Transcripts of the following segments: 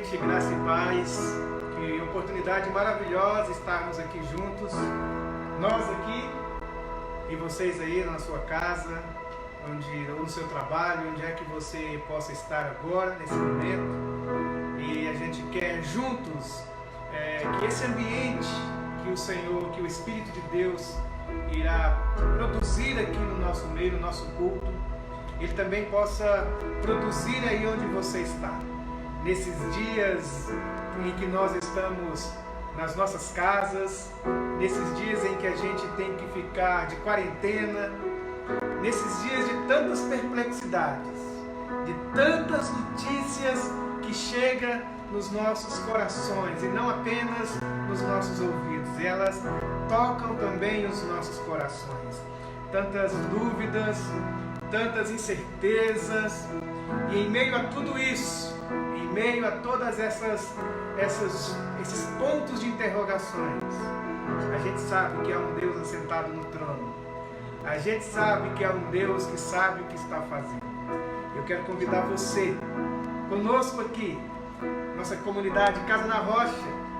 noite, graça e paz. Que oportunidade maravilhosa estarmos aqui juntos. Nós aqui e vocês aí na sua casa, ou no seu trabalho, onde é que você possa estar agora, nesse momento. E a gente quer juntos que esse ambiente que o Senhor, que o Espírito de Deus irá produzir aqui no nosso meio, no nosso culto, Ele também possa produzir aí onde você está. Nesses dias em que nós estamos nas nossas casas, nesses dias em que a gente tem que ficar de quarentena, nesses dias de tantas perplexidades, de tantas notícias que chegam nos nossos corações e não apenas nos nossos ouvidos, elas tocam também os nossos corações. Tantas dúvidas, tantas incertezas, e em meio a tudo isso, em meio a todas esses pontos de interrogações, a gente sabe que há um Deus assentado no trono. A gente sabe que há um Deus que sabe o que está fazendo. Eu quero convidar você, conosco aqui, nossa comunidade Casa na Rocha.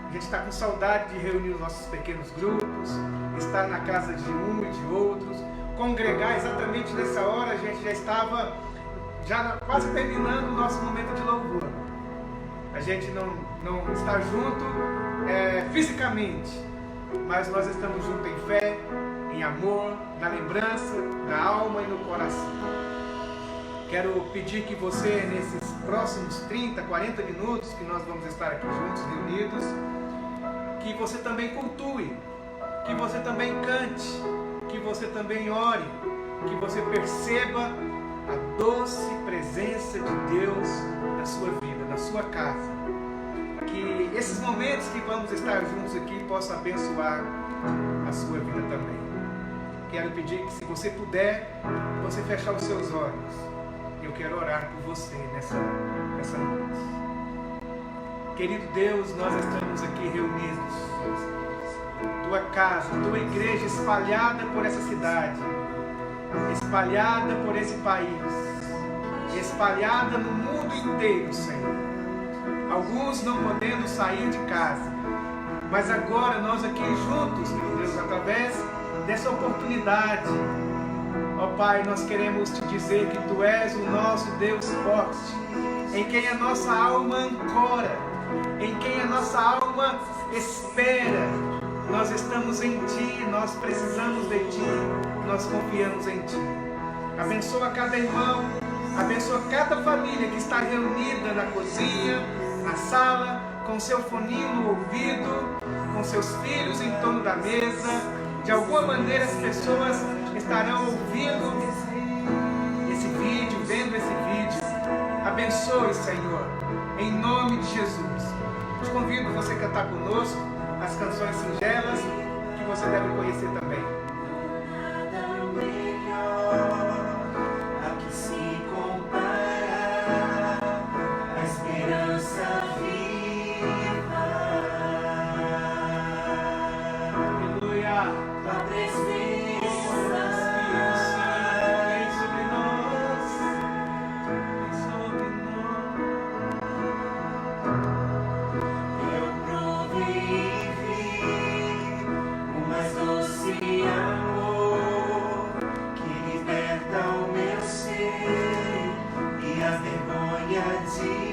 A gente está com saudade de reunir os nossos pequenos grupos, estar na casa de um e de outros, congregar exatamente nessa hora. A gente já estava quase terminando o nosso momento de louvor. A gente não está junto fisicamente, mas nós estamos juntos em fé, em amor, na lembrança, na alma e no coração. Quero pedir que você, nesses próximos 30, 40 minutos que nós vamos estar aqui juntos, reunidos, que você também cultue, que você também cante, que você também ore, que você perceba a doce presença de Deus na sua vida, na sua casa. Que esses momentos que vamos estar juntos aqui possam abençoar a sua vida também. Quero pedir que, se você puder, você fechar os seus olhos. Eu quero orar por você nessa noite. Querido Deus, nós estamos aqui reunidos. Tua casa, tua igreja espalhada por essa cidade, espalhada por esse país, espalhada no mundo inteiro, Senhor. Alguns não podendo sair de casa, mas agora nós aqui juntos, meu Deus, através dessa oportunidade, ó Pai, nós queremos te dizer que Tu és o nosso Deus forte, em quem a nossa alma ancora, em quem a nossa alma espera. Nós estamos em Ti, nós precisamos de Ti, nós confiamos em Ti. Abençoa cada irmão, abençoa cada família que está reunida na cozinha, na sala, com seu foninho no ouvido, com seus filhos em torno da mesa. De alguma maneira as pessoas estarão ouvindo esse vídeo, vendo esse vídeo. Abençoe, Senhor, em nome de Jesus. Te convido você a cantar conosco as canções singelas que você deve conhecer também. Nada melhor a que se compara a esperança viva. Aleluia! Tua presença vem sobre nós, vem sobre nós. eu provei o mais doce amor que liberta o meu ser e a vergonha desfaz.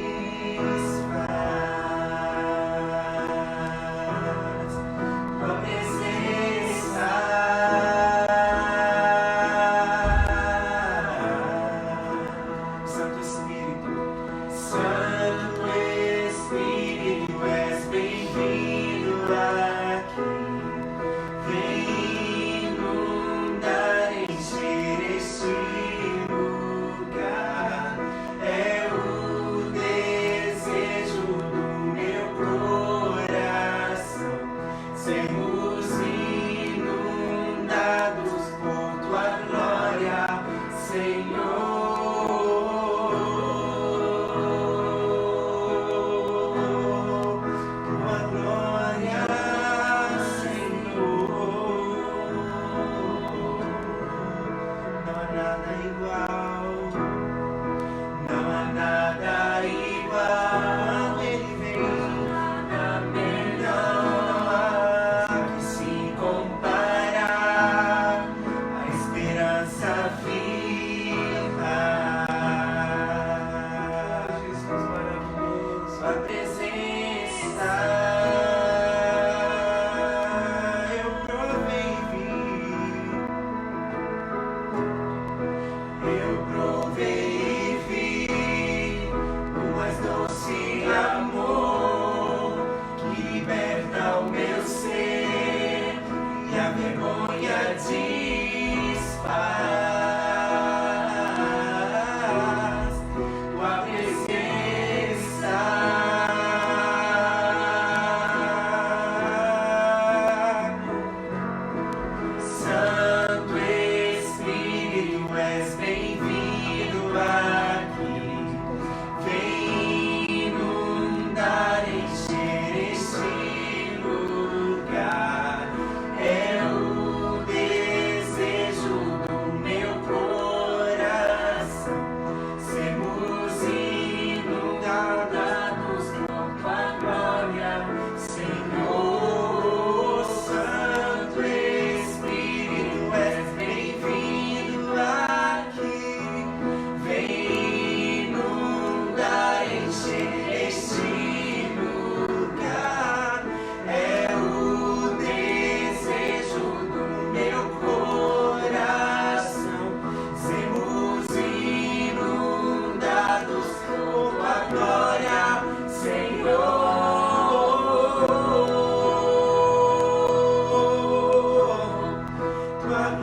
Tua presença, Santo Espírito, Santo Espírito, és bem-vindo aqui. Vem inundar, encher este lugar. É o desejo do meu coração, sermos inundados por tua glória, Senhor. Tua glória, Senhor. Não há nada igual, não há nada igual. Ele vem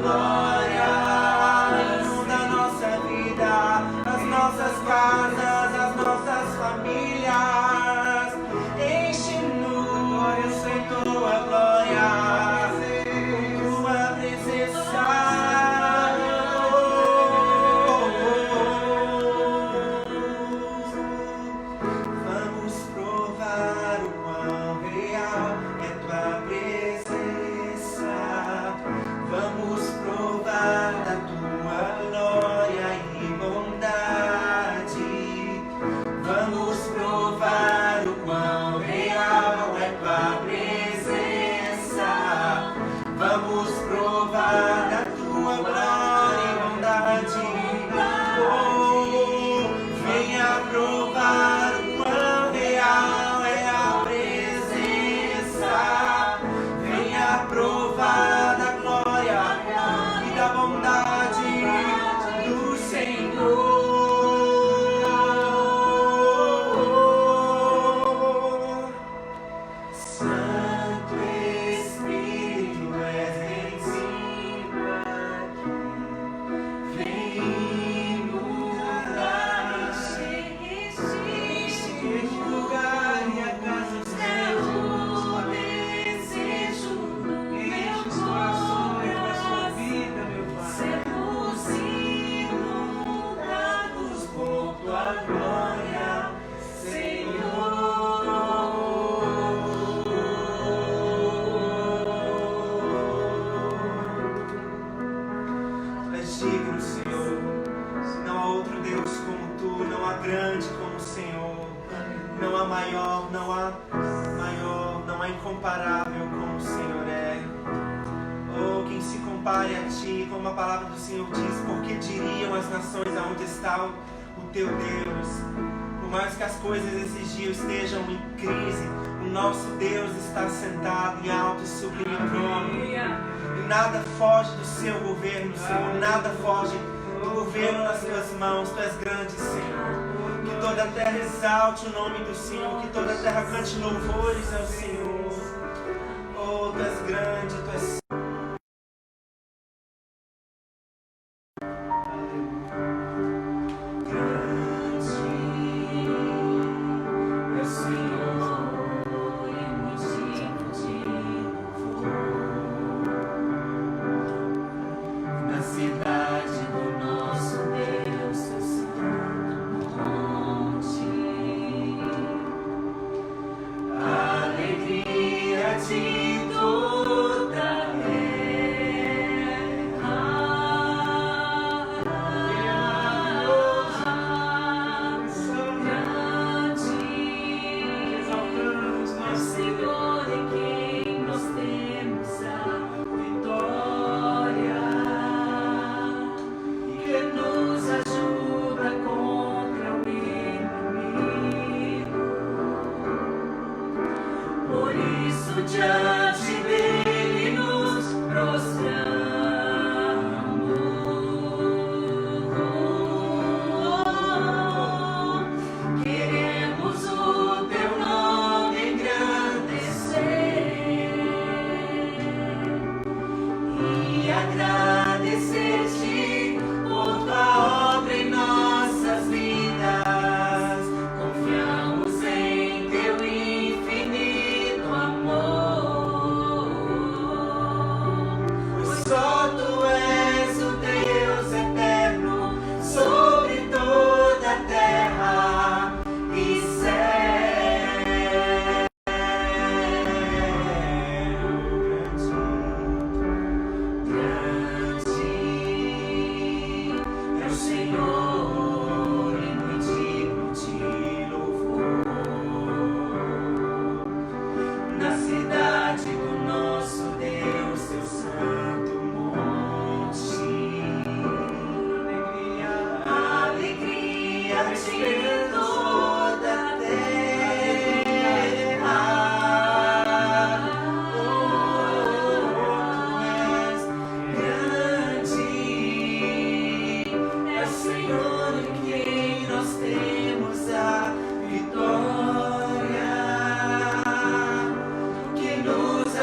glória inunda a nossa vida, as nossas casas, as nossas famílias. Enche-nos com tua glória, tua presença. Vamos provar o quão real é tua presença. Vamos provar da tua glória e bondade. Vamos provar o quão real é tua presença. Vamos provar da tua glória e bondade. Oh, venha provar o quão real é a presença. Venha provar da glória e da bondade do Senhor. Santo Espírito, és bem-vindo aqui. Vem mudar este lugar e a casa dos teus. Desejo Enche os corações da sua vida, meu Pai. sermos inundados Por tua glória, Senhor. És digno, Senhor. Não há outro Deus como tu, não há grande como o Senhor. Não há maior, não há incomparável como o Senhor é. Oh, quem se compare a ti, como a palavra do Senhor diz, porque diriam as nações aonde está o teu Deus. Por mais que as coisas esses dias estejam em crise, o nosso Deus está sentado em alto e sublime trono. E nada foge do seu governo, Senhor. Nada foge do governo nas tuas mãos. Tu és grande, Senhor. Que toda a terra exalte o nome do Senhor. Que toda a terra cante louvores ao Senhor. Oh, tu és grande, tu és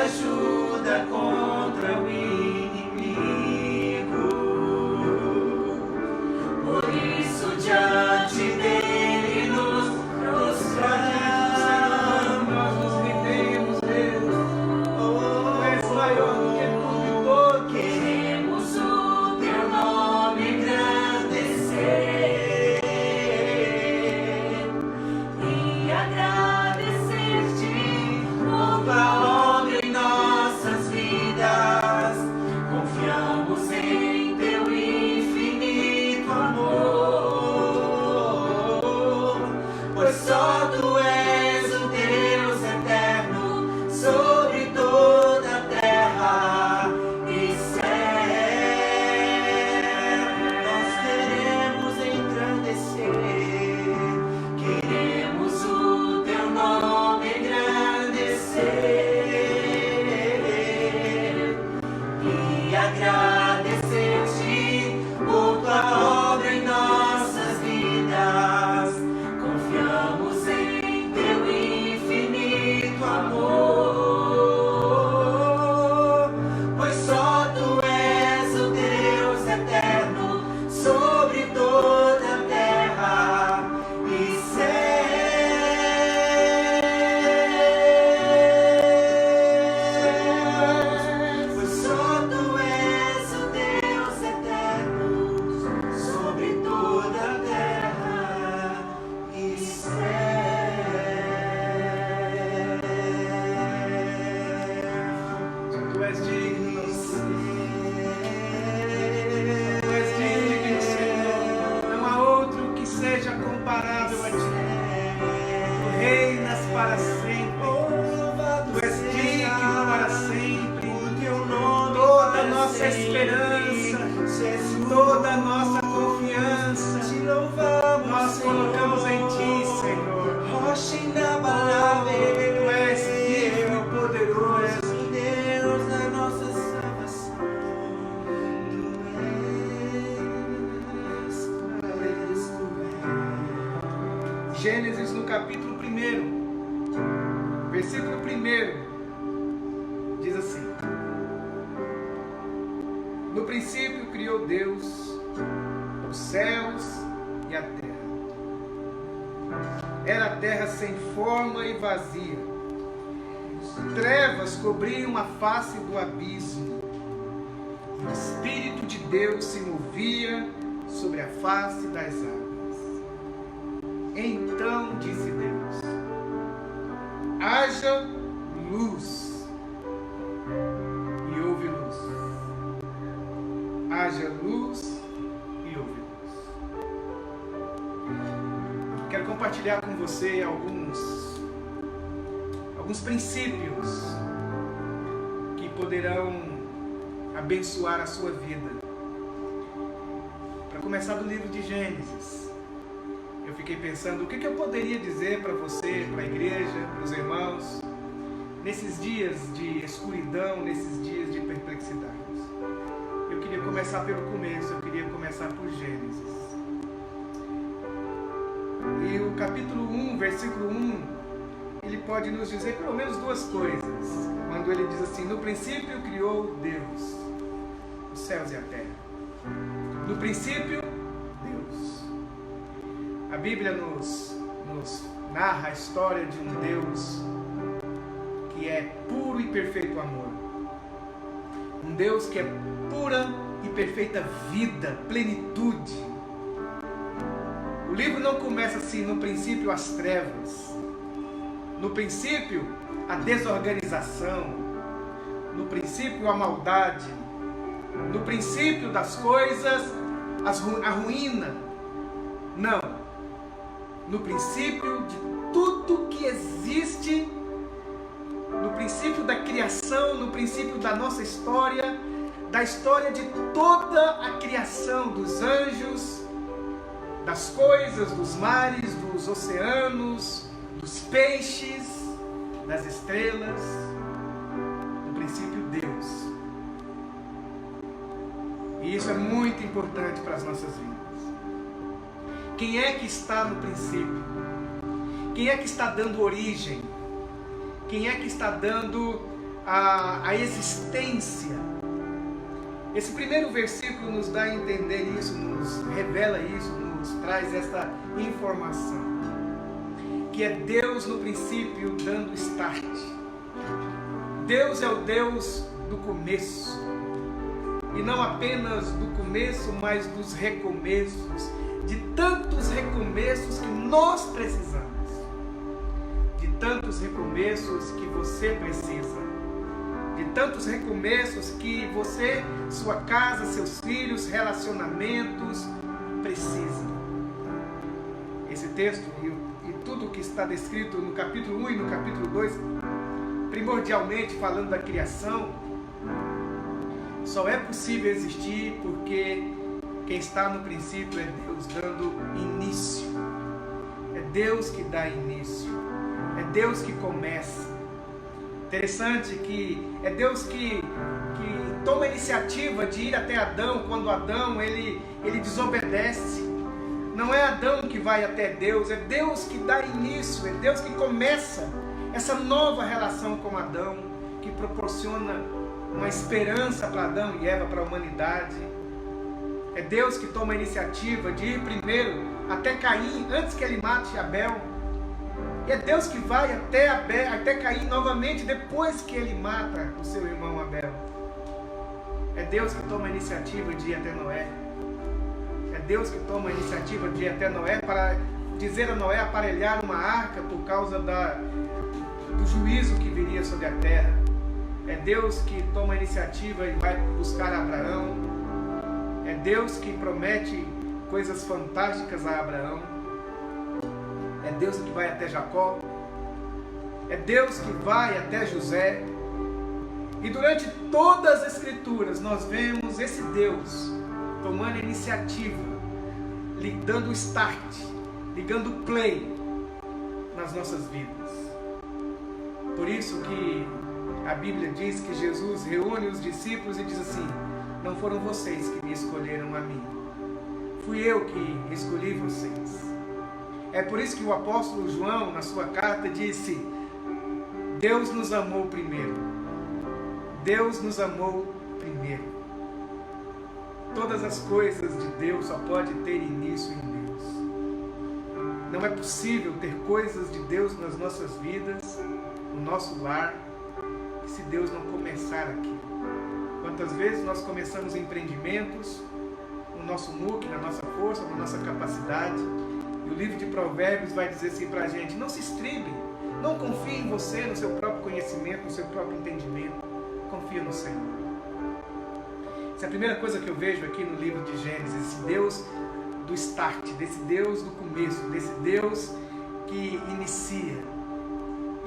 ajuda contra o inimigo. Gênesis no capítulo 1, versículo 1, diz assim: no princípio criou Deus os céus e a terra. Era a terra sem forma e vazia. Trevas cobriam a face do abismo. O Espírito de Deus se movia sobre a face das águas. Então disse Deus: haja luz. E houve luz. Haja luz e houve luz. Quero compartilhar com você alguns princípios que poderão abençoar a sua vida. Para começar do livro de Gênesis, eu fiquei pensando o que eu poderia dizer para você, para a igreja, para os irmãos, nesses dias de escuridão, nesses dias de perplexidades. Eu queria começar pelo começo, eu queria começar por Gênesis. E o capítulo 1, versículo 1, ele pode nos dizer pelo menos duas coisas. Quando ele diz assim: no princípio criou Deus os céus e a terra. No princípio, Deus. A Bíblia nos narra a história de um Deus que é puro e perfeito amor. Um Deus que é pura e perfeita vida, plenitude. O livro não começa assim: no princípio as trevas. No princípio, a desorganização. No princípio, a maldade. No princípio das coisas, a ruína. Não. No princípio de tudo que existe, no princípio da criação, no princípio da nossa história, da história de toda a criação, dos anjos, das coisas, dos mares, dos oceanos, dos peixes, das estrelas. No princípio, Deus. E isso é muito importante para as nossas vidas. Quem é que está no princípio? Quem é que está dando origem? Quem é que está dando a existência? Esse primeiro versículo nos dá a entender isso, nos revela isso, nos traz essa informação. Que é Deus no princípio dando start. Deus é o Deus do começo. E não apenas do começo, mas dos recomeços. De tantos recomeços que nós precisamos. De tantos recomeços que você precisa. De tantos recomeços que você, sua casa, seus filhos, relacionamentos precisam. Esse texto e tudo que está descrito no capítulo 1 e no capítulo 2, primordialmente falando da criação, só é possível existir porque quem está no princípio é Deus dando início. É Deus que dá início. É Deus que começa. Interessante que é Deus que toma a iniciativa de ir até Adão quando Adão ele desobedece. Não é Adão que vai até Deus, é Deus que dá início, é Deus que começa essa nova relação com Adão, que proporciona uma esperança para Adão e Eva, para a humanidade. É Deus que toma a iniciativa de ir primeiro até Caim, antes que ele mate Abel. E é Deus que vai até Caim novamente, depois que ele mata o seu irmão Abel. É Deus que toma a iniciativa de ir até Noé. É Deus que toma a iniciativa de ir até Noé para dizer a Noé aparelhar uma arca por causa do juízo que viria sobre a terra. É Deus que toma a iniciativa e vai buscar Abraão. É Deus que promete coisas fantásticas a Abraão. É Deus que vai até Jacó. É Deus que vai até José. E durante todas as Escrituras nós vemos esse Deus tomando a iniciativa, dando start, ligando play nas nossas vidas. Por isso que a Bíblia diz que Jesus reúne os discípulos e diz assim: não foram vocês que me escolheram a mim, fui eu que escolhi vocês. É por isso que o apóstolo João, na sua carta, disse: Deus nos amou primeiro. Deus nos amou primeiro. Todas as coisas de Deus só podem ter início em Deus. Não é possível ter coisas de Deus nas nossas vidas, no nosso lar, se Deus não começar aqui. Quantas vezes nós começamos empreendimentos no nosso muque, na nossa força, na nossa capacidade, e o livro de Provérbios vai dizer assim para a gente: não se estribe, não confie em você, no seu próprio conhecimento, no seu próprio entendimento, confia no Senhor. Essa é a primeira coisa que eu vejo aqui no livro de Gênesis, esse Deus do start, desse Deus do começo, desse Deus que inicia.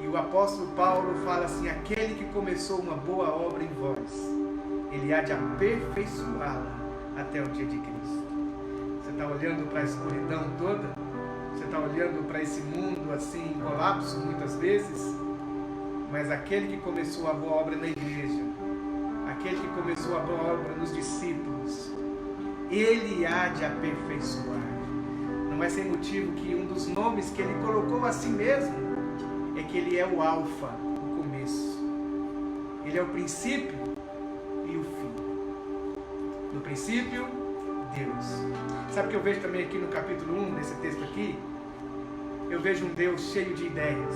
E o apóstolo Paulo fala assim: aquele que começou uma boa obra em vós, ele há de aperfeiçoá-la até o dia de Cristo. Você está olhando para a escuridão toda? Você está olhando para esse mundo assim em colapso muitas vezes? Mas aquele que começou a boa obra na igreja, aquele que começou a boa obra nos discípulos, ele há de aperfeiçoar. Não é sem motivo que um dos nomes que ele colocou a si mesmo é que ele é o alfa, o começo. Ele é o princípio e o fim. No princípio, Deus. Sabe o que eu vejo também aqui no capítulo 1, nesse texto aqui? Eu vejo um Deus cheio de ideias.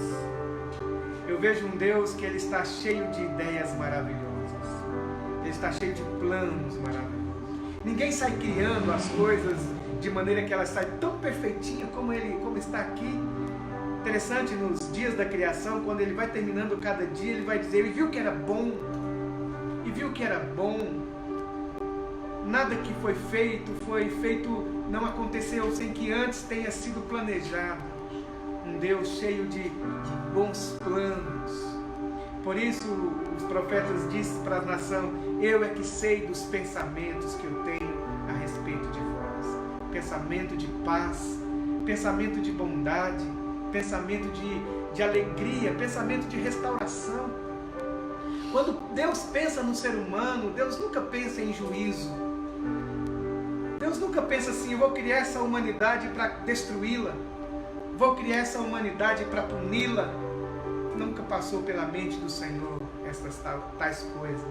Eu vejo um Deus que ele está cheio de ideias maravilhosas. Ele está cheio de planos maravilhosos. Ninguém sai criando as coisas de maneira que elas saem tão perfeitinha como está aqui. Interessante, nos dias da criação, quando ele vai terminando cada dia, ele vai dizer: e viu que era bom, e viu que era bom. Nada que foi feito, não aconteceu sem que antes tenha sido planejado. Um Deus cheio de bons planos. Por isso os profetas dizem para a nação: eu é que sei dos pensamentos que eu tenho a respeito de vós. Pensamento de paz, pensamento de bondade, pensamento de alegria, pensamento de restauração. Quando Deus pensa no ser humano, Deus nunca pensa em juízo. Deus nunca pensa assim: eu vou criar essa humanidade para destruí-la, vou criar essa humanidade para puni-la. Nunca passou pela mente do Senhor essas tais coisas.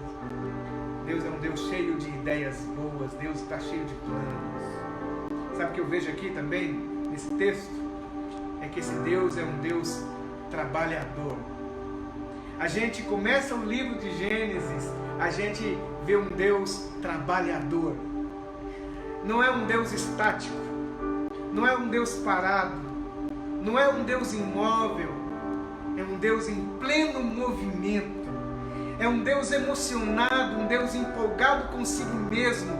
Deus é um Deus cheio de ideias boas, Deus está cheio de planos. Sabe o que eu vejo aqui também, nesse texto? É que esse Deus é um Deus trabalhador. A gente começa o livro de Gênesis, a gente vê um Deus trabalhador. Não é um Deus estático, não é um Deus parado, não é um Deus imóvel, é um Deus em pleno movimento, é um Deus emocionado, um Deus empolgado consigo mesmo,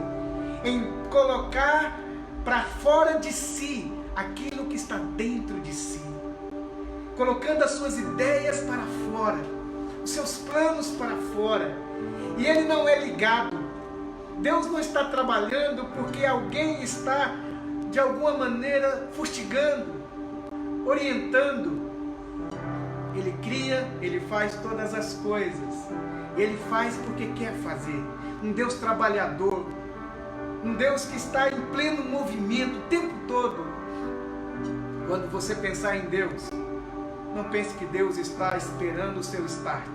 em colocar para fora de si aquilo que está dentro de si, colocando as suas ideias para fora, os seus planos para fora, e ele não é ligado. Deus não está trabalhando porque alguém está de alguma maneira fustigando, orientando. Ele cria, ele faz todas as coisas, ele faz porque quer fazer. Um Deus trabalhador, um Deus que está em pleno movimento o tempo todo. Quando você pensar em Deus, não pense que Deus está esperando o seu start.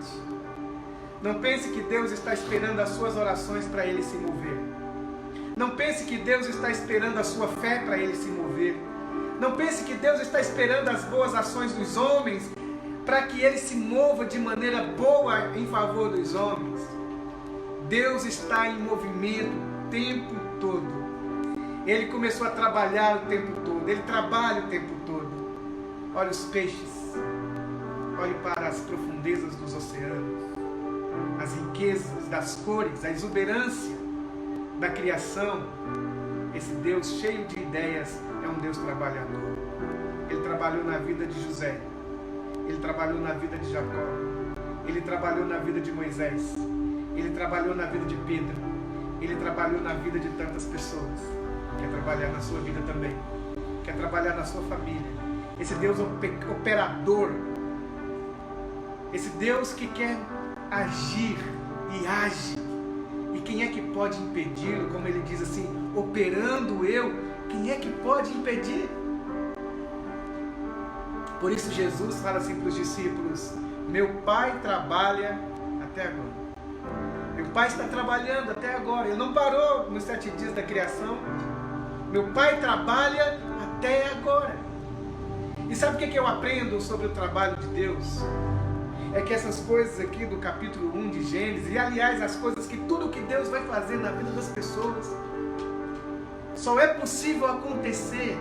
Não pense que Deus está esperando as suas orações para ele se mover. Não pense que Deus está esperando a sua fé para ele se mover. Não pense que Deus está esperando as boas ações dos homens para que ele se mova de maneira boa em favor dos homens. Deus está em movimento o tempo todo. Ele começou a trabalhar o tempo todo. Ele trabalha o tempo todo. Olhe os peixes. Olhe para as profundezas dos oceanos. As riquezas das cores, a exuberância da criação. Esse Deus cheio de ideias é um Deus trabalhador. Ele trabalhou na vida de José. Ele trabalhou na vida de Jacó. Ele trabalhou na vida de Moisés. Ele trabalhou na vida de Pedro. Ele trabalhou na vida de tantas pessoas. Quer trabalhar na sua vida também. Quer trabalhar na sua família. Esse Deus operador. Esse Deus que quer agir e age. E quem é que pode impedi-lo? Como ele diz assim: operando eu, quem é que pode impedir? Por isso Jesus fala assim para os discípulos: meu Pai trabalha até agora. Meu Pai está trabalhando até agora. Ele não parou nos 7 dias da criação. Meu Pai trabalha até agora. E sabe o que eu aprendo sobre o trabalho de Deus? É que essas coisas aqui do capítulo 1 de Gênesis, e aliás as coisas que tudo que Deus vai fazer na vida das pessoas, só é possível acontecer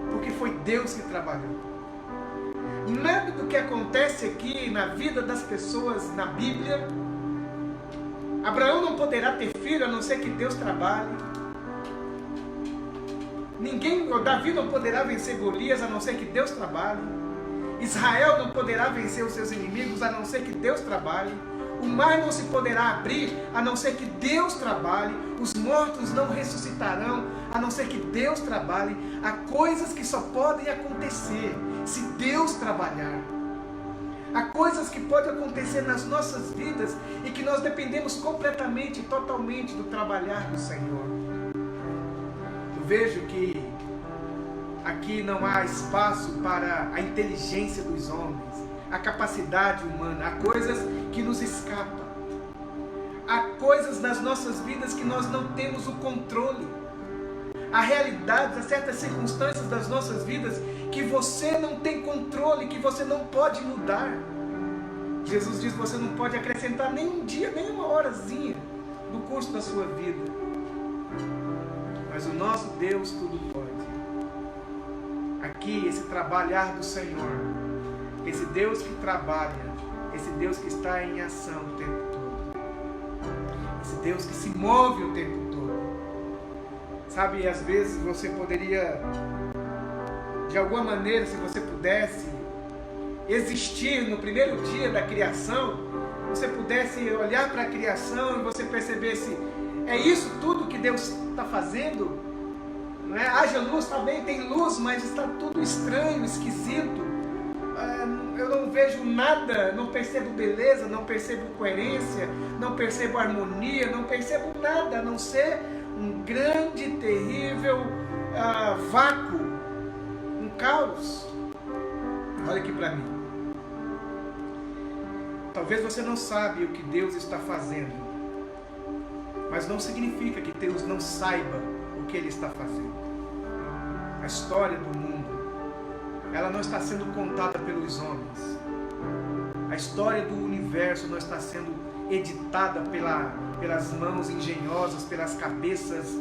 porque foi Deus que trabalhou. Nada do que acontece aqui na vida das pessoas na Bíblia, Abraão não poderá ter filho a não ser que Deus trabalhe. Davi não poderá vencer Golias a não ser que Deus trabalhe. Israel não poderá vencer os seus inimigos a não ser que Deus trabalhe. O mar não se poderá abrir a não ser que Deus trabalhe. Os mortos não ressuscitarão a não ser que Deus trabalhe. Há coisas que só podem acontecer se Deus trabalhar. Há coisas que podem acontecer nas nossas vidas e que nós dependemos completamente e totalmente do trabalhar do Senhor. Eu vejo que aqui não há espaço para a inteligência dos homens, a capacidade humana. Há coisas que nos escapam. Há coisas nas nossas vidas que nós não temos o controle. Há realidades, há certas circunstâncias das nossas vidas que você não tem controle, que você não pode mudar. Jesus diz que você não pode acrescentar nem um dia, nem uma horazinha do curso da sua vida. Mas o nosso Deus tudo pode. Aqui, esse trabalhar do Senhor, esse Deus que trabalha, esse Deus que está em ação o tempo todo, esse Deus que se move o tempo todo. Sabe, às vezes você poderia, de alguma maneira, se você pudesse existir no primeiro dia da criação, você pudesse olhar para a criação e você percebesse: é isso tudo que Deus está fazendo? Não é? Haja luz, também tem luz, mas está tudo estranho, esquisito. Eu não vejo nada, não percebo beleza, não percebo coerência, não percebo harmonia, não percebo nada, a não ser um grande, terrível vácuo, um caos. Olha aqui para mim. Talvez você não sabe o que Deus está fazendo, mas não significa que Deus não saiba o que Ele está fazendo. A história do mundo, ela não está sendo contada pelos homens. A história do universo não está sendo editada pelas mãos engenhosas, pelas cabeças,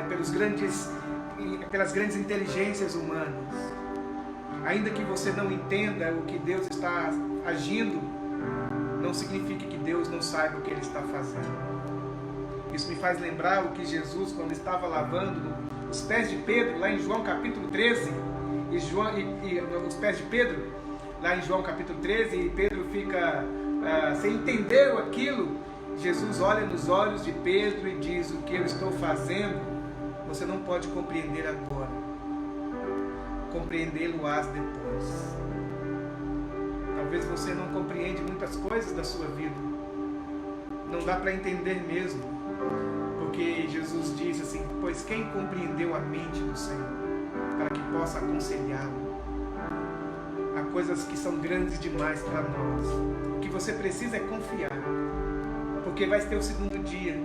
pelas grandes inteligências humanas. Ainda que você não entenda o que Deus está agindo, não significa que Deus não saiba o que Ele está fazendo. Isso me faz lembrar o que Jesus, quando estava lavando os pés de Pedro, lá em João capítulo 13, os pés de Pedro, lá em João capítulo 13, e Pedro fica sem entender aquilo. Jesus olha nos olhos de Pedro e diz: o que eu estou fazendo, você não pode compreender agora, compreendê-lo-ás depois. Talvez você não compreende muitas coisas da sua vida, não dá para entender mesmo, porque Jesus disse assim: pois quem compreendeu a mente do Senhor, para que possa aconselhá-lo? Há coisas que são grandes demais para nós. O que você precisa é confiar, porque vai ter o segundo dia,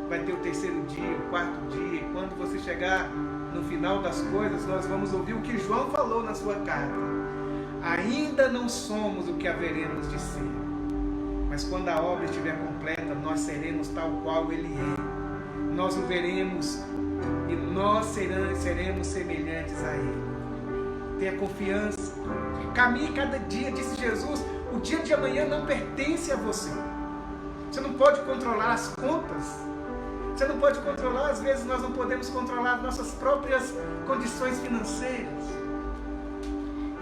vai ter o terceiro dia, o quarto dia, e quando você chegar no final das coisas, nós vamos ouvir o que João falou na sua carta: ainda não somos o que haveremos de ser, mas quando a obra estiver completa, nós seremos tal qual Ele é. Nós o veremos e nós seremos semelhantes a Ele. Tenha confiança, caminhe cada dia, disse Jesus. O dia de amanhã não pertence a você. Você não pode controlar as contas, você não pode controlar, às vezes nós não podemos controlar nossas próprias condições financeiras.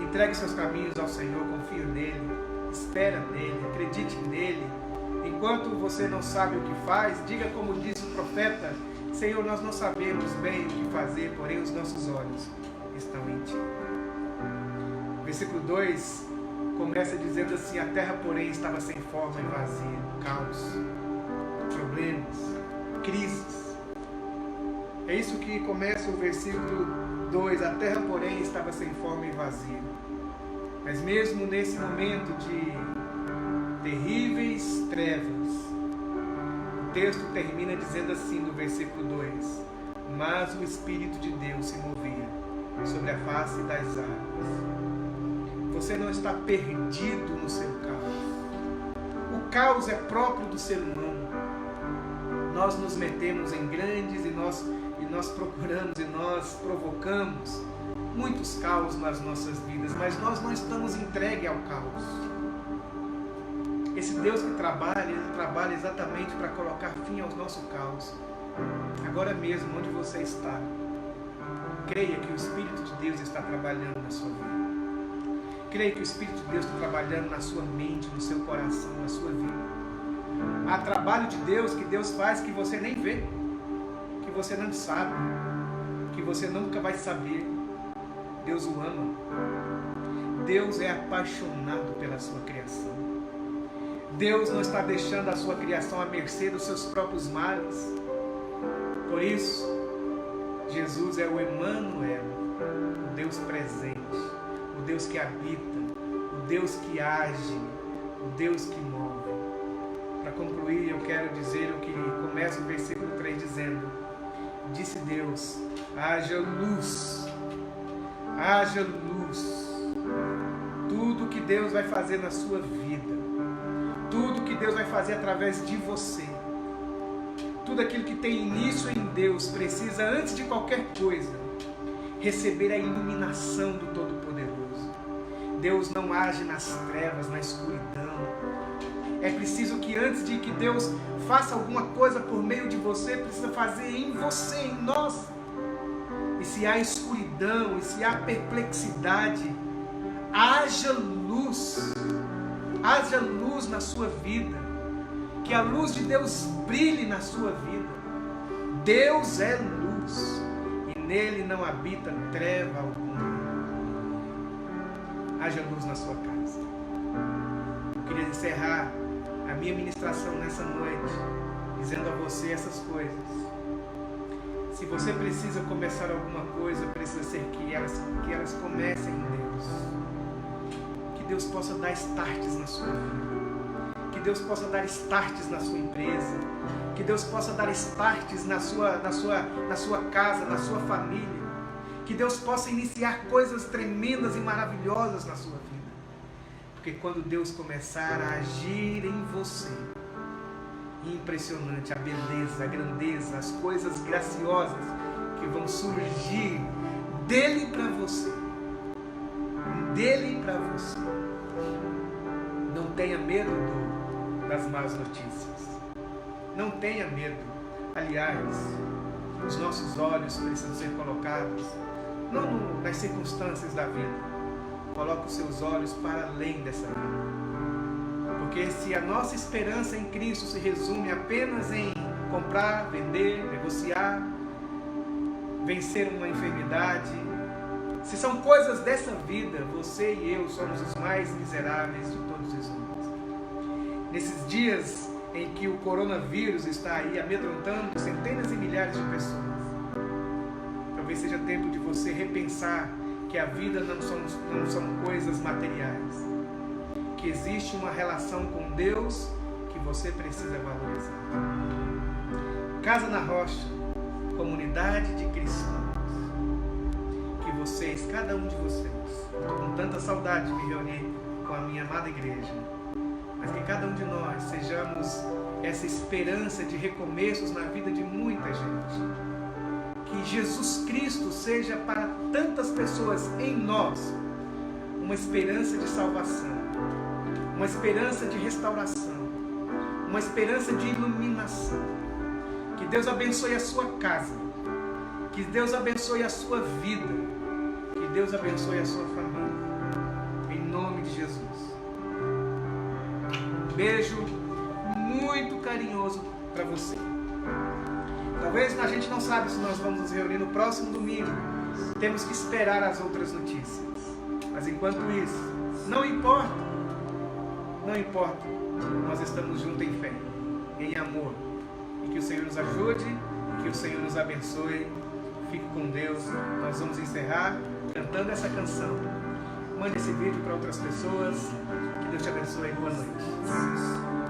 Entregue seus caminhos ao Senhor, confie nele, espera nele, acredite nele. Enquanto você não sabe o que faz, diga como diz o profeta: Senhor, nós não sabemos bem o que fazer, porém os nossos olhos estão em Ti. Versículo 2 começa dizendo assim: a terra, porém, estava sem forma e vazia, caos, problemas, crises. É isso que começa o versículo 2: a terra, porém, estava sem forma e vazia. Mas mesmo nesse momento de terríveis trevas, o texto termina dizendo assim no versículo 2: mas o Espírito de Deus se movia sobre a face das águas. Você não está perdido no seu caos. O caos é próprio do ser humano. Nós nos metemos em grandes e nós procuramos e nós provocamos muitos caos nas nossas vidas, mas nós não estamos entregues ao caos. Esse Deus que trabalha, Ele trabalha exatamente para colocar fim ao nosso caos. Agora mesmo, onde você está, creia que o Espírito de Deus está trabalhando na sua vida. Creia que o Espírito de Deus está trabalhando na sua mente, no seu coração, na sua vida. Há trabalho de Deus que Deus faz que você nem vê, que você não sabe, que você nunca vai saber. Deus o ama. Deus é apaixonado pela sua criação. Deus não está deixando a sua criação à mercê dos seus próprios males. Por isso, Jesus é o Emmanuel, o Deus presente, o Deus que habita, o Deus que age, o Deus que move. Para concluir, eu quero dizer o que começa o versículo 3 dizendo: disse Deus, haja luz, haja luz. Tudo que Deus vai fazer na sua vida, tudo que Deus vai fazer através de você, tudo aquilo que tem início em Deus precisa, antes de qualquer coisa, receber a iluminação do Todo-Poderoso. Deus não age nas trevas, na escuridão. É preciso que antes de que Deus faça alguma coisa por meio de você, precisa fazer em você, em nós. E se há escuridão, e se há perplexidade, haja luz na sua vida. Que a luz de Deus brilhe na sua vida. Deus é luz e nele não habita treva alguma. Haja luz na sua casa. Eu queria encerrar a minha ministração nessa noite dizendo a você essas coisas. Se você precisa começar alguma coisa, precisa ser que elas comecem em Deus. Que Deus possa dar starts na sua vida. Que Deus possa dar starts na sua empresa, que Deus possa dar starts na sua casa, na sua família, que Deus possa iniciar coisas tremendas e maravilhosas na sua vida, porque quando Deus começar a agir em você, impressionante a beleza, a grandeza, as coisas graciosas que vão surgir dele para você, Não tenha medo das más notícias. Não tenha medo. Aliás, os nossos olhos precisam ser colocados não nas circunstâncias da vida. Coloque os seus olhos para além dessa vida. Porque se a nossa esperança em Cristo se resume apenas em comprar, vender, negociar, vencer uma enfermidade, se são coisas dessa vida, você e eu somos os mais miseráveis de todos os homens. Nesses dias em que o coronavírus está aí amedrontando centenas e milhares de pessoas, talvez seja tempo de você repensar que a vida não são coisas materiais, que existe uma relação com Deus que você precisa valorizar. Casa na Rocha, comunidade de cristãos, que vocês, cada um de vocês, estou com tanta saudade de me reunir com a minha amada igreja, mas que cada um de nós sejamos essa esperança de recomeços na vida de muita gente. Que Jesus Cristo seja para tantas pessoas em nós uma esperança de salvação, uma esperança de restauração, uma esperança de iluminação. Que Deus abençoe a sua casa, que Deus abençoe a sua vida, que Deus abençoe a sua família, em nome de Jesus. Um beijo muito carinhoso para você. Talvez a gente não sabe se nós vamos nos reunir no próximo domingo. Temos que esperar as outras notícias. Mas enquanto isso, não importa. Nós estamos juntos em fé, em amor. E que o Senhor nos ajude, que o Senhor nos abençoe. Fique com Deus. Nós vamos encerrar cantando essa canção. Mande esse vídeo para outras pessoas. Que Deus te abençoe. Boa noite.